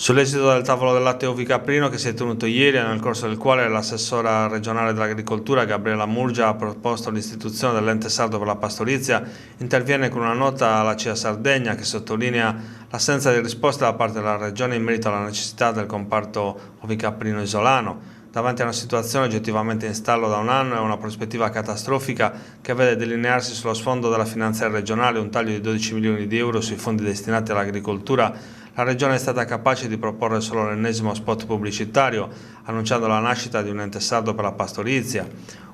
Sull'esito del tavolo del latte Ovi Caprino che si è tenuto ieri e nel corso del quale l'assessora regionale dell'agricoltura Gabriella Murgia ha proposto l'istituzione dell'ente sardo per la pastorizia, interviene con una nota alla CIA Sardegna che sottolinea l'assenza di risposta da parte della regione in merito alla necessità del comparto ovicaprino isolano, davanti a una situazione oggettivamente in stallo da un anno e una prospettiva catastrofica che vede delinearsi sullo sfondo della finanziaria regionale un taglio di 12 milioni di euro sui fondi destinati all'agricoltura. La Regione è stata capace di proporre solo l'ennesimo spot pubblicitario, annunciando la nascita di un ente sardo per la pastorizia,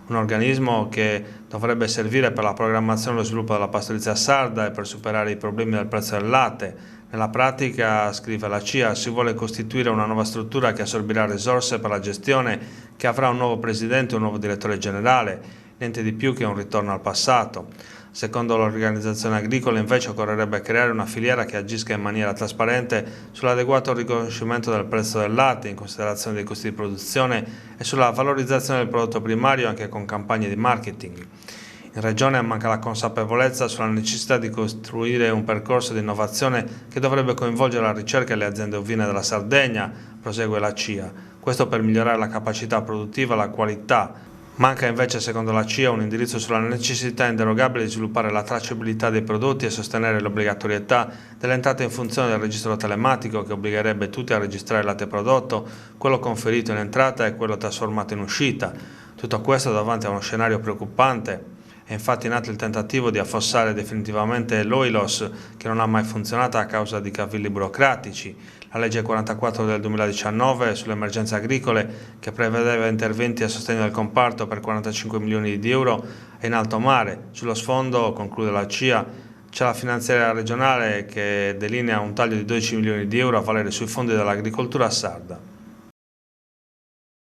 un organismo che dovrebbe servire per la programmazione e lo sviluppo della pastorizia sarda e per superare i problemi del prezzo del latte. Nella pratica, scrive la CIA, si vuole costituire una nuova struttura che assorbirà risorse per la gestione, che avrà un nuovo presidente e un nuovo direttore generale, niente di più che un ritorno al passato. Secondo l'organizzazione agricola invece occorrerebbe creare una filiera che agisca in maniera trasparente sull'adeguato riconoscimento del prezzo del latte in considerazione dei costi di produzione e sulla valorizzazione del prodotto primario anche con campagne di marketing. In Regione manca la consapevolezza sulla necessità di costruire un percorso di innovazione che dovrebbe coinvolgere la ricerca e le aziende ovine della Sardegna, prosegue la CIA, questo per migliorare la capacità produttiva e la qualità. Manca invece, secondo la CIA, un indirizzo sulla necessità inderogabile di sviluppare la tracciabilità dei prodotti e sostenere l'obbligatorietà dell'entrata in funzione del registro telematico che obbligherebbe tutti a registrare il latte prodotto, quello conferito in entrata e quello trasformato in uscita. Tutto questo davanti a uno scenario preoccupante. È infatti nato il tentativo di affossare definitivamente l'OILOS, che non ha mai funzionato a causa di cavilli burocratici. La legge 44 del 2019 sulle emergenze agricole, che prevedeva interventi a sostegno del comparto per 45 milioni di euro, è in alto mare. Sullo sfondo, conclude la CIA, c'è la finanziaria regionale che delinea un taglio di 12 milioni di euro a valere sui fondi dell'agricoltura sarda.